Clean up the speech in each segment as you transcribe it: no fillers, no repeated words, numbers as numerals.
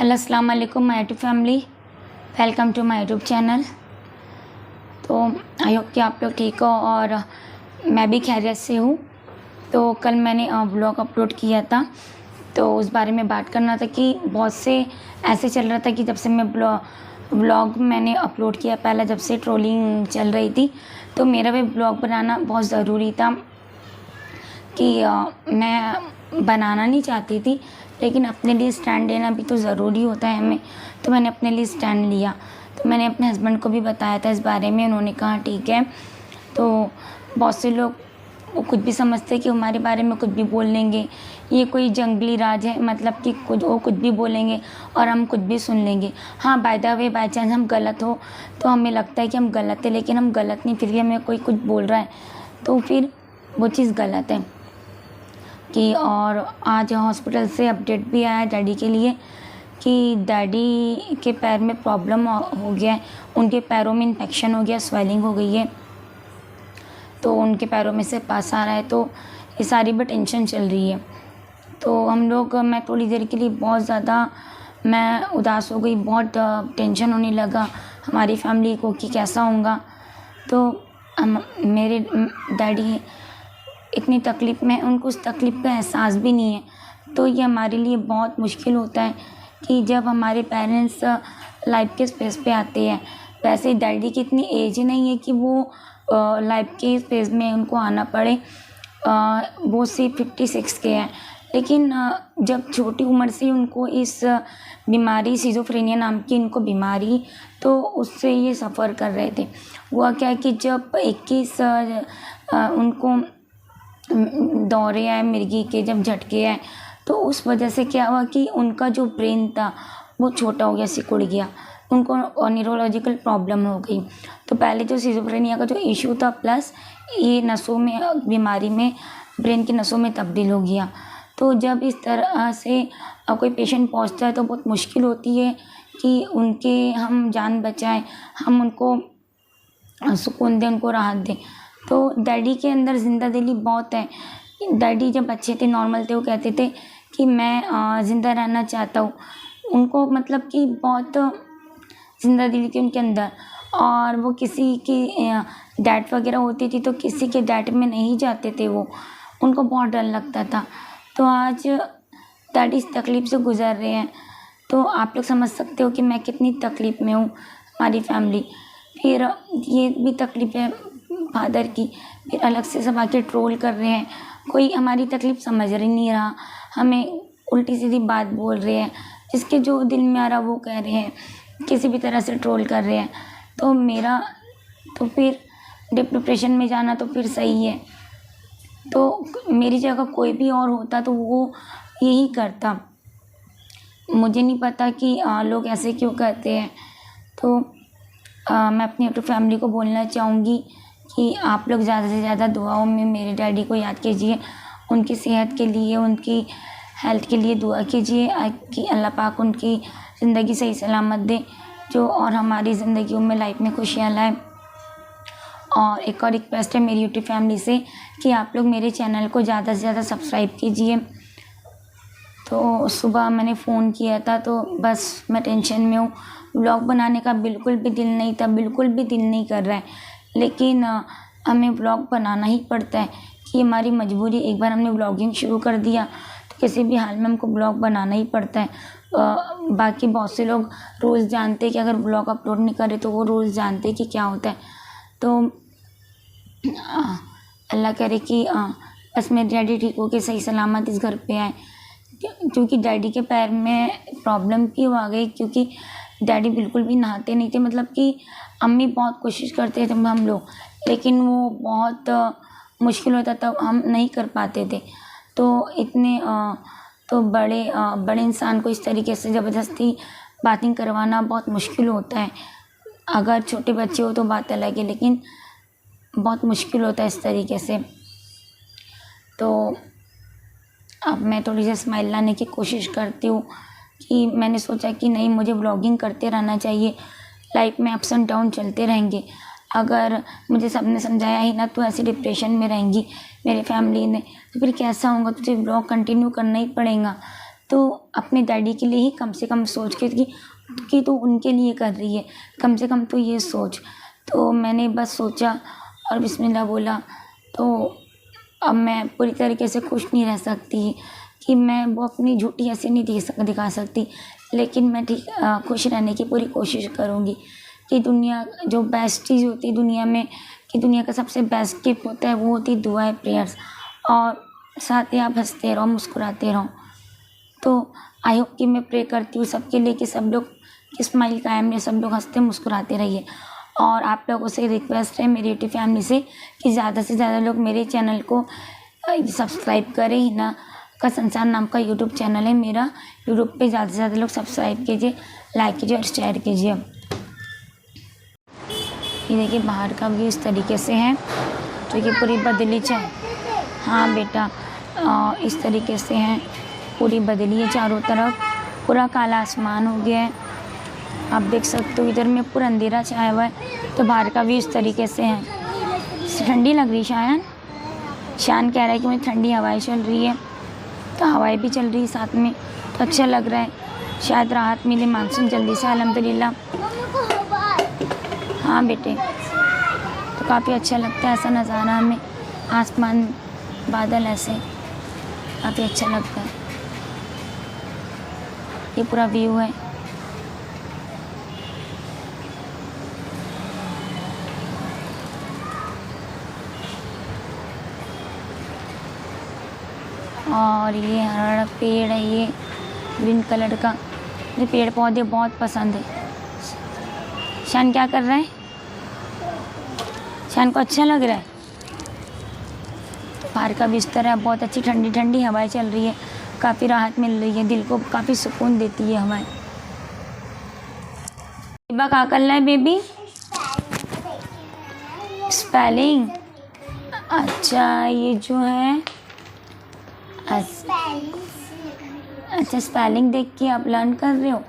Hello अस्सलाम वालेकुम my YouTube family, welcome to my YouTube channel. तो आई होप कि आप लोग ठीक हो और मैं भी खैरियत से हूँ। तो कल मैंने व्लॉग अपलोड किया था, तो उस बारे में बात करना था कि बहुत से ऐसे चल रहा था कि जब से मैं व्लॉग मैंने अपलोड किया, पहले जब से ट्रोलिंग चल रही थी, तो मेरा भी व्लॉग बनाना बहुत ज़रूरी था कि मैं बनाना नहीं चाहती थी, लेकिन अपने लिए स्टैंड लेना भी तो ज़रूरी होता है हमें। तो मैंने अपने लिए स्टैंड लिया। तो मैंने अपने हस्बैंड को भी बताया था इस बारे में, उन्होंने कहा ठीक है। तो बहुत से लोग वो कुछ भी समझते हैं कि हमारे बारे में कुछ भी बोल लेंगे, ये कोई जंगली राज है, मतलब कि कुछ भी बोलेंगे और हम कुछ भी सुन लेंगे। हाँ, by the way by chance हम गलत हो तो हमें लगता है कि हम गलत है, लेकिन हम गलत नहीं, फिर भी हमें कोई कुछ बोल रहा है तो फिर वो चीज़ गलत है कि। और आज हॉस्पिटल से अपडेट भी आया डैडी के लिए कि डैडी के पैर में प्रॉब्लम हो गया है, उनके पैरों में इन्फेक्शन हो गया, स्वेलिंग हो गई है, तो उनके पैरों में से पास आ रहा है। तो ये सारी भी टेंशन चल रही है। तो मैं थोड़ी देर के लिए बहुत ज़्यादा मैं उदास हो गई, बहुत टेंशन होने लगा हमारी फैमिली को कि कैसा होगा। तो मेरे डैडी इतनी तकलीफ़ में, उनको उस तकलीफ़ का एहसास भी नहीं है। तो ये हमारे लिए बहुत मुश्किल होता है कि जब हमारे पेरेंट्स लाइफ के स्पेस पे आते हैं। वैसे डैडी की इतनी एज नहीं है कि वो लाइफ के स्पेस में उनको आना पड़े, वो सिर्फ 56 के हैं, लेकिन जब छोटी उम्र से उनको इस बीमारी सिज़ोफ्रेनिया नाम की इनको बीमारी, तो उससे ये सफ़र कर रहे थे। हुआ क्या कि जब 21 उनको दौरे आए मिर्गी के, जब झटके आए, तो उस वजह से क्या हुआ कि उनका जो ब्रेन था वो छोटा हो गया, सिकुड़ गया, उनको न्यूरोलॉजिकल प्रॉब्लम हो गई। तो पहले जो सिज़ोफ्रेनिया का जो इशू था, प्लस ये नसों में बीमारी में ब्रेन की नसों में तब्दील हो गया। तो जब इस तरह से कोई पेशेंट पहुंचता है तो बहुत मुश्किल होती है कि उनके हम जान बचाएं, हम उनको सुकून दें, उनको राहत दें। तो डैडी के अंदर ज़िंदा दिली बहुत है। डैडी जब अच्छे थे, नॉर्मल थे, वो कहते थे कि मैं ज़िंदा रहना चाहता हूँ। उनको मतलब कि बहुत ज़िंदा दिली थी उनके अंदर, और वो किसी की डेथ वगैरह होती थी तो किसी के डेथ में नहीं जाते थे, वो उनको बहुत डर लगता था। तो आज डैडी इस तकलीफ़ से गुज़र रहे हैं, तो आप लोग समझ सकते हो कि मैं कितनी तकलीफ़ में हूँ, हमारी फैमिली। फिर ये भी तकलीफ़ है फादर की, फिर अलग से सब आके ट्रोल कर रहे हैं, कोई हमारी तकलीफ़ समझ ही नहीं रहा, हमें उल्टी सीधी बात बोल रहे हैं, जिसके जो दिल में आ रहा वो कह रहे हैं, किसी भी तरह से ट्रोल कर रहे हैं। तो फिर डिप्रेशन में जाना तो फिर सही है। तो मेरी जगह कोई भी और होता तो वो यही करता। मुझे नहीं पता कि लोग ऐसे क्यों करते हैं। तो मैं अपनी यूट्यूब फैमिली को बोलना चाहूँगी कि आप लोग ज़्यादा से ज़्यादा दुआओं में मेरे डैडी को याद कीजिए, उनकी सेहत के लिए, उनकी हेल्थ के लिए दुआ कीजिए कि अल्लाह पाक उनकी ज़िंदगी सही सलामत दे, जो और हमारी ज़िंदगियों में लाइफ में खुशियाँ लाए। और एक और रिक्वेस्ट है मेरी यूट्यूब फैमिली से कि आप लोग मेरे चैनल को ज़्यादा से ज़्यादा सब्सक्राइब कीजिए। तो सुबह मैंने फ़ोन किया था, तो बस मैं टेंशन में हूँ। व्लॉग बनाने का बिल्कुल भी दिल नहीं था, बिल्कुल भी दिल नहीं कर रहा है, लेकिन हमें व्लॉग बनाना ही पड़ता है कि हमारी मजबूरी। एक बार हमने व्लॉगिंग शुरू कर दिया तो किसी भी हाल में हमको व्लॉग बनाना ही पड़ता है। बाकी बहुत से लोग रूल्स जानते हैं कि अगर व्लॉग अपलोड नहीं करे तो वो रूल्स जानते हैं कि क्या होता है। तो अल्लाह करे कि बस मेरे डैडी ठीक हो के सही सलामत इस घर पे आए, क्योंकि डैडी के पैर में प्रॉब्लम क्यों आ गई, क्योंकि डैडी बिल्कुल भी नहाते नहीं थे। मतलब कि अम्मी बहुत कोशिश करते थे हम लोग, लेकिन वो बहुत मुश्किल होता था, हम नहीं कर पाते थे। तो इतने तो बड़े इंसान को इस तरीके से ज़बरदस्ती बाथिंग करवाना बहुत मुश्किल होता है। अगर छोटे बच्चे हो तो बात अलग है, लेकिन बहुत मुश्किल होता है इस तरीके से। तो अब मैं थोड़ी सी स्माइल लाने की कोशिश करती हूँ कि मैंने सोचा कि नहीं, मुझे व्लॉगिंग करते रहना चाहिए। लाइफ में अप्स एंड डाउन चलते रहेंगे। अगर मुझे सबने समझाया ही ना तो ऐसे डिप्रेशन में रहेंगी मेरी फैमिली ने, तो फिर कैसा होगा, तुझे व्लॉग कंटिन्यू करना ही पड़ेगा। तो अपने डैडी के लिए ही कम से कम सोच के कि तू उनके लिए कर रही है, कम से कम तू ये सोच। तो मैंने बस सोचा और बिस्मिल्लाह बोला। तो अब मैं पूरी तरीके से खुश नहीं रह सकती कि मैं वो अपनी झूठी हंसी नहीं दिखा सकती, लेकिन मैं खुश रहने की पूरी कोशिश करूँगी कि दुनिया जो बेस्ट चीज़ होती है दुनिया में, कि दुनिया का सबसे बेस्ट गिफ्ट होता है वो होती है दुआएं, प्रेयर्स, और साथ ही आप हंसते रहो, मुस्कुराते रहो। तो आई होप कि मैं प्रे करती हूँ सबके लिए कि सब लोग की स्माइल कायम रहे, सब लोग हंसते मुस्कुराते रहिए। और आप लोगों से रिक्वेस्ट है मेरी यूट्यूब फैमिली से कि ज़्यादा से ज़्यादा लोग मेरे चैनल को सब्सक्राइब करें। हिना का संसार नाम का यूट्यूब चैनल है मेरा, यूट्यूब पे ज़्यादा से ज़्यादा लोग सब्सक्राइब कीजिए, लाइक कीजिए और शेयर कीजिए। ये देखिए बाहर का व्यू इस तरीके से है, तो ये पूरी बदली चाय, हाँ बेटा इस तरीके से है, पूरी बदली है चारों तरफ, पूरा काला आसमान हो गया है। आप देख सकते हो इधर में पूरा अंधेरा छाया हुआ है, तो बाहर का व्यू इस तरीके से है। ठंडी लग रही शान कह रहा है कि मुझे ठंडी हवाएं चल रही है, तो हवाएं भी चल रही है साथ में, तो अच्छा लग रहा है। शायद राहत मिले मानसून जल्दी से, अल्हम्दुलिल्लाह। हाँ बेटे, तो काफ़ी अच्छा लगता है ऐसा नज़ारा हमें, आसमान बादल ऐसे काफ़ी अच्छा लगता है। ये पूरा व्यू है। और ये हरा पेड़ है, ये ग्रीन कलर का, मुझे पेड़ पौधे बहुत पसंद है। शान क्या कर रहा है? शान को अच्छा लग रहा है। बाहर का बिस्तर है, बहुत अच्छी ठंडी ठंडी हवाएं चल रही है, काफ़ी राहत मिल रही है, दिल को काफ़ी सुकून देती है हवाएं। इबा क्या कर रहा है बेबी? स्पेलिंग, अच्छा ये जो है अच्छा स्पेलिंग देख के आप लर्न कर रहे हो।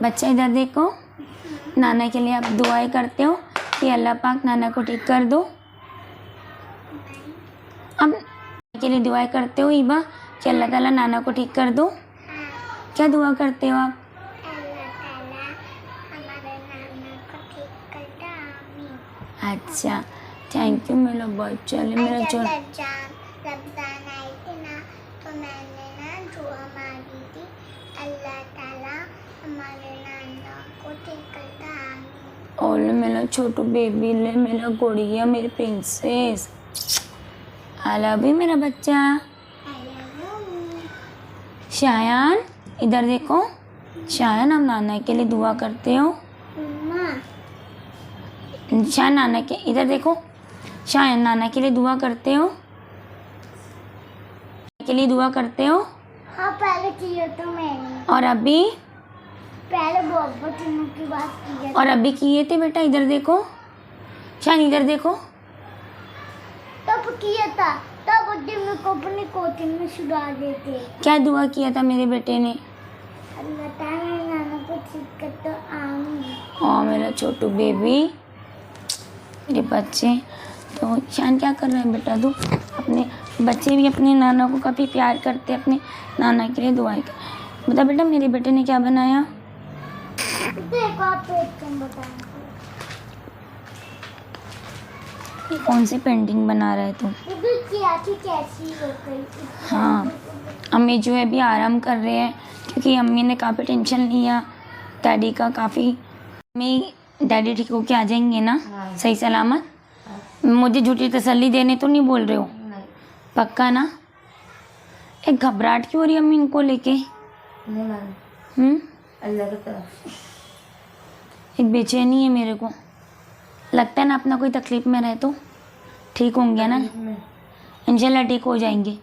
बच्चा इधर देखो, नाना के लिए आप दुआएं करते हो कि अल्लाह पाक नाना को ठीक कर दो। अब के लिए दुआएं करते हो ईबा कि अल्लाह ताला नाना को ठीक कर दो। क्या दुआ करते हो आप? अच्छा थैंक यू मेरा बच्चा, मेरा चल और मेरा छोटू बेबी, ले मेरा गुड़िया, मेरी प्रिंसेस, आई लव यू मेरा बच्चा। शायान इधर देखो, शायान आप नाना के लिए दुआ करते हो। शायान नाना के इधर देखो, शायान नाना के लिए दुआ करते हो, के लिए दुआ करते हो। हाँ पहले किया तो मैंने, और अभी पहले बहुत दिनों की बात की है, और अभी किए थे बेटा। इधर देखो शान, इधर देखो, तब किया था, तब दिन को अपनी कोचिंग में सुधार देते। क्या दुआ किया था मेरे बेटे ने? अल्लाह ताला नाना को ठीक कर तो आऊंगी। और मेरा छोटू बेबी, मेरे बच्चे। तो शान क्या कर रहा है बेटा तू? अपने बच्चे भी अपने नाना को काफ़ी प्यार करते, अपने नाना के लिए दुआएं कर। बता बेटा मेरे बेटे ने क्या बनाया? देखो आप बताएं कौन सी पेंटिंग बना रहा है तू? कैसी हो गई? हाँ अम्मी जो है भी आराम कर रहे हैं, क्योंकि अम्मी ने काफ़ी टेंशन लिया डैडी का काफ़ी। अम्मी डैडी ठीक होके आ जाएंगे ना? हाँ। सही सलामत? मुझे झूठी तसल्ली देने तो नहीं बोल रहे हो? नहीं। पक्का ना? एक घबराहट क्यों हो रही है अम्मी इनको लेके? अल्लाह की तरफ एक बेचैनी है मेरे को, लगता है ना अपना कोई तकलीफ में रहे तो ठीक होंगे ना? इंशाल्लाह ठीक हो जाएंगे।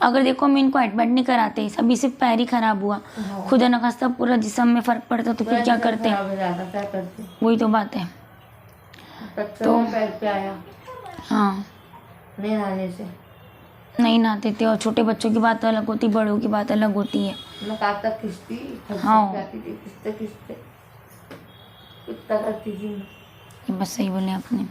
अगर देखो हम इनको एडमिट नहीं कराते, अभी सिर्फ पैर ही खराब हुआ, खुदा न खास्ता पूरा जिस्म में फ़र्क पड़ता तो फिर क्या करते? वही तो बात है। तो पैर पे आया, हाँ नहीं नहाने से नहीं नहाते थे, और छोटे बच्चों की बात अलग होती, बड़ों की बात अलग होती है। मैं काटा खिंचती, हाँ खिंचते इतना करती थी। ये बस सही बोले आपने।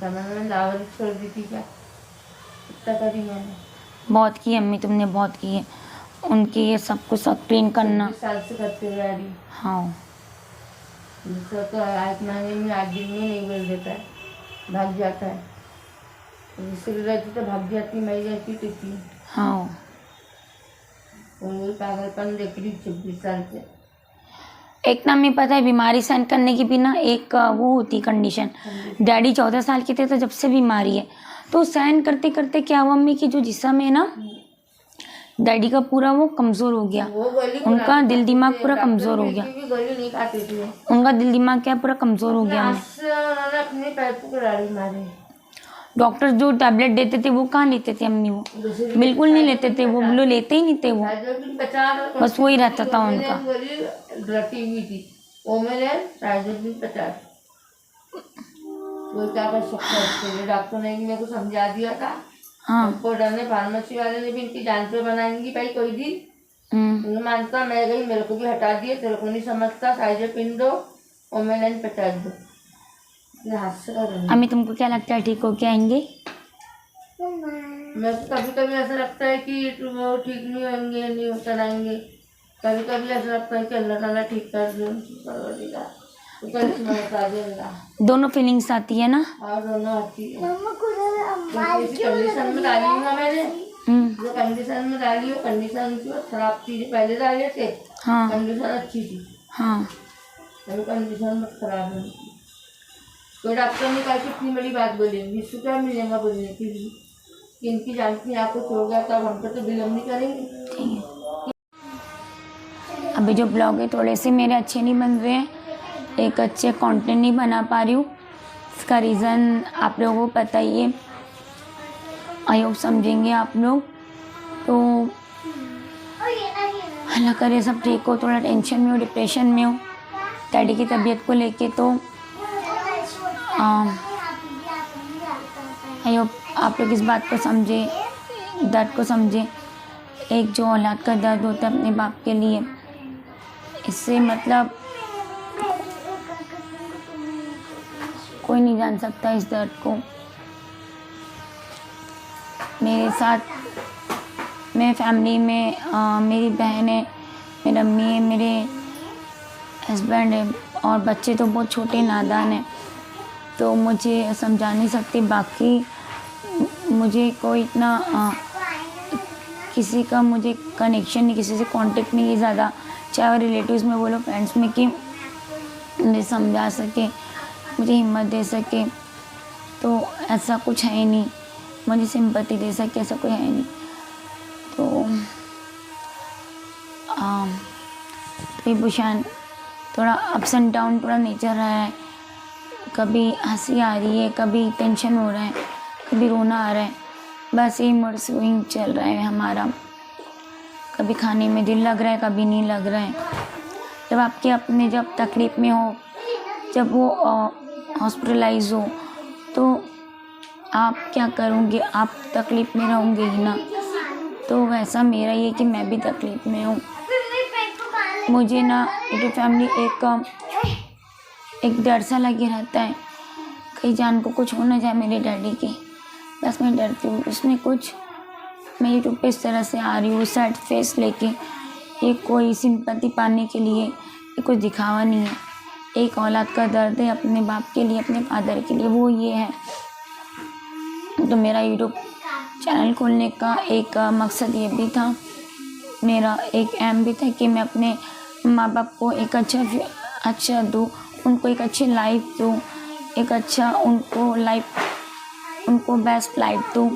मैंने लावर छोड़ दी थी क्या, इतना करी मैंने। बहुत की अम्मी, तुमने बहुत की है। उनकी ये सब कुछ क्लीन करना। 20 साल से करते हुए आ रही। हाँ, दूसरा तो 8 महीने में 8 दिन में नहीं बोल देता है, भाग जाता है। जिससे रहती तो भाग जाती, मैं रहती टिकी। हाँ। और वही पागलपन देख रही 26 साल से। एक ना हमें पता है, बीमारी सहन करने की भी ना एक वो होती कंडीशन। डैडी 14 साल के थे तो जब से बीमारी है, तो सहन करते करते क्या हुआ, अम्मी की जो जिस्म है ना, डैडी का पूरा वो कमज़ोर हो गया। वो गोली उनका दिल दिमाग पूरा कमज़ोर हो गया। गोली नहीं खाती थी। उनका दिल दिमाग क्या पूरा कमज़ोर हो गया। उन्होंने अपने पैर को कुल्हाड़ी मारी। डॉक्टर जो टैबलेट देते थे वो कहाँ लेते थे अम्मी, वो बिल्कुल नहीं लेते थे, वो लोग लेते ही नहीं थे, वो बस वही रहता था उनका। रटी हुई थी वो मैंने राइजोबिन 50। वो क्या कर सकता है, डॉक्टर ने मेरे को समझा दिया था। हाँ। डॉक्टर ने, फार्मेसी वाले ने भी इनकी जान पे बनाएंगी भाई कोई दिन। मानता मैं गई, मेरे को भी हटा दिए, तेरे को नहीं समझता, साइजोपिन दो और मैंने 50 दो। अम्मी तुमको क्या लगता है, ठीक हो के आएंगे? मेरे को कभी कभी ऐसा लगता है कि वो ठीक नहीं होंगे, नहीं चलाएंगे। कभी कभी ऐसा लगता है कि अल्लाह ताला ठीक कर देगा, दोनों फीलिंग्स आती है ना। और दोनों आती है। कंडीशन में डाली हूँ मैंने, जो कंडीशन में डाली हो, कंडीशन जो खराब थी, जो पहले डाले थे। हाँ। कंडीशन अच्छी थी। हाँ। कंडीशन मत खराब है। तो डॉक्टर ने कहा कि इतनी बड़ी बात बोलेंगी, इसको क्या मिलेगा बोलने के लिए कि इनकी जान की आपको छोड़ गया, तब हम तो विलम्ब नहीं करेंगे। ठीक है। अभी जो ब्लॉग है थोड़े से मेरे अच्छे नहीं बन रहे हैं, एक अच्छे कंटेंट नहीं बना पा रही हूँ। इसका रीज़न आप लोगों को पता ही है, आई होप समझेंगे आप लोग। तो अल्लाह करे सब ठीक हो। थोड़ा टेंशन में हो, डिप्रेशन में हो डैडी की तबीयत को लेके। तो आई होप आप लोग इस बात को समझे, दर्द को समझे। एक जो औलाद का दर्द होता है अपने बाप के लिए, इससे मतलब कोई नहीं जान सकता इस दर्द को। मेरे साथ मेरे फैमिली में मेरी बहन है, मेरी अम्मी है, मेरे हस्बैंड है और बच्चे तो बहुत छोटे नादान हैं, तो मुझे समझा नहीं सकती। बाकी मुझे कोई इतना किसी का मुझे कनेक्शन नहीं, किसी से कांटेक्ट नहीं है ज़्यादा, चाहे वो रिलेटिव्स में बोलो, फ्रेंड्स में, कि मुझे समझा सके, मुझे हिम्मत दे सके। तो ऐसा कुछ है ही नहीं, मुझे सिंपैथी दे सके, ऐसा कोई है नहीं। तो बुशान थोड़ा अप्स एंड डाउन थोड़ा नेचर रहा है। कभी हंसी आ रही है, कभी टेंशन हो रहा है, कभी रोना आ रहा है, बस ये मूड स्विंग चल रहा है हमारा। कभी खाने में दिल लग रहा है, कभी नहीं लग रहा है। जब आपके अपने जब तकलीफ़ में हो, जब वो हॉस्पिटलाइज हो, तो आप क्या करोगे, आप तकलीफ़ में रहोगे ही ना। तो वैसा मेरा ये कि मैं भी तकलीफ़ में हूँ। मुझे ना मेरी फैमिली एक डर सा लगे रहता है, कहीं जान को कुछ हो ना जाए मेरे डैडी की, बस मैं डरती हूँ। उसमें कुछ मैं यूट्यूब पे इस तरह से आ रही हूँ सैड फेस लेके, ये कोई सिंपैथी पाने के लिए, ये कुछ दिखावा नहीं है। एक औलाद का दर्द है अपने बाप के लिए, अपने फादर के लिए, वो ये है। तो मेरा यूट्यूब चैनल खोलने का एक मकसद ये भी था, मेरा एक एम भी था कि मैं अपने माँ बाप को एक अच्छा दूँ, उनको एक अच्छी लाइफ दूँ, एक अच्छा उनको बेस्ट लाइफ दूँ,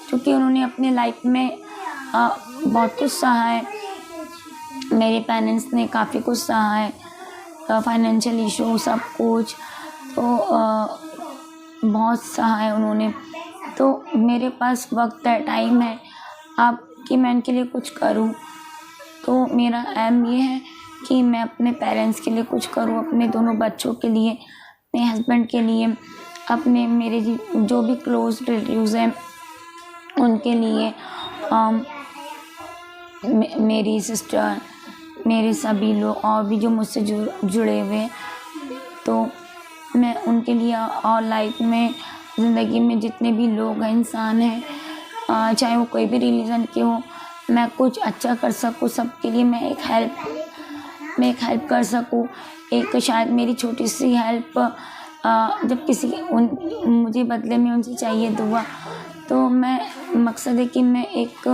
क्योंकि उन्होंने अपने लाइफ में बहुत कुछ सहा है। मेरे पेरेंट्स ने काफ़ी कुछ सहा है, फाइनेंशियल इशू सब कुछ, तो बहुत सहा है उन्होंने। तो मेरे पास वक्त है, टाइम है अब कि मैं इनके लिए कुछ करूं। तो मेरा एम ये है कि मैं अपने पेरेंट्स के लिए कुछ करूं, अपने दोनों बच्चों के लिए, अपने हस्बैंड के लिए, अपने मेरे जो भी क्लोज रिलेटिव्स हैं उनके लिए, मेरी सिस्टर, मेरे सभी लोग और भी जो मुझसे जुड़े हुए हैं, तो मैं उनके लिए और लाइफ में ज़िंदगी में जितने भी लोग हैं, इंसान हैं, चाहे वो कोई भी रिलीजन के हो, मैं कुछ अच्छा कर सकूँ सबके लिए, मैं एक हेल्प कर सकूँ। एक शायद मेरी छोटी सी हेल्प जब किसी मुझे बदले में उनसे चाहिए दुआ, तो मैं मकसद है कि मैं एक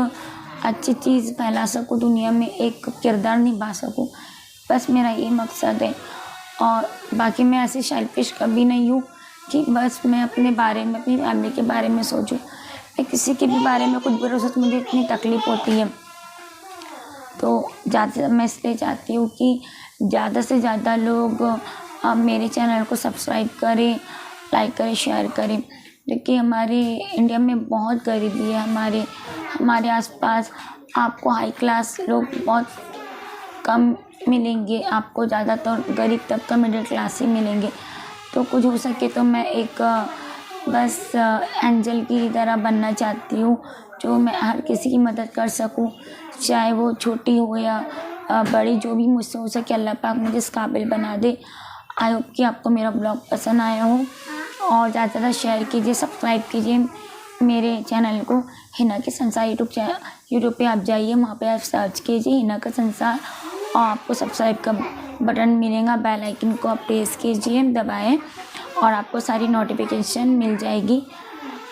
अच्छी चीज़ फैला सकूँ दुनिया में, एक किरदार निभा सकूँ, बस मेरा ये मकसद है। और बाकी मैं ऐसे सेल्फिश कभी नहीं हूँ कि बस मैं अपने बारे में, अपनी फैमिली के बारे में सोचूं। मैं किसी के भी बारे में कुछ बुरा सोच, मुझे इतनी तकलीफ़ होती है। तो ज़्यादा मैं इसलिए चाहती हूँ कि ज़्यादा से ज़्यादा लोग मेरे चैनल को सब्सक्राइब करें, लाइक करें, शेयर करें, क्योंकि हमारे इंडिया में बहुत गरीबी है। हमारे आसपास आपको हाई क्लास लोग बहुत कम मिलेंगे, आपको ज़्यादातर गरीब तबका, मिडिल क्लास ही मिलेंगे। तो कुछ हो सके तो मैं एक बस एंजल की तरह बनना चाहती हूँ, जो मैं हर किसी की मदद कर सकूँ, चाहे वो छोटी हो या बड़ी, जो भी मुझसे हो सके अल्लाह पाक मुझे इस काबिल बना दे। आई होप कि आपको मेरा ब्लॉग पसंद आया हो, और ज़्यादा से ज़्यादा शेयर कीजिए, सब्सक्राइब कीजिए मेरे चैनल को। हिना के संसार यूट्यूब पे आप जाइए, वहाँ पे आप सर्च कीजिए हिना का संसार, और आपको सब्सक्राइब का बटन मिलेगा, बेल आइकन को आप प्रेस कीजिए, दबाएं, और आपको सारी नोटिफिकेशन मिल जाएगी।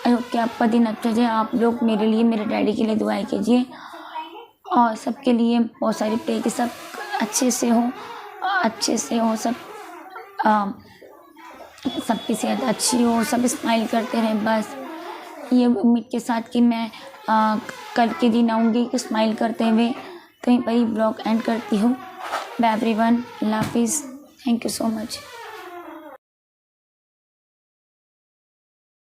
आई होप कि आपका दिन अच्छा जाए। आप लोग मेरे लिए, मेरे डैडी के लिए दुआएं कीजिए, और सबके लिए बहुत सारी प्रे कि सब अच्छे से हो, सबकी सेहत अच्छी हो, सब स्माइल करते रहें। बस ये उम्मीद के साथ कि मैं कल के दिन आऊँगी कि स्माइल करते हुए। तो यहीं पर ही ब्लॉग एंड करती हूँ। बाय एवरीवन, अल्लाह हाफिज़, थैंक यू सो मच।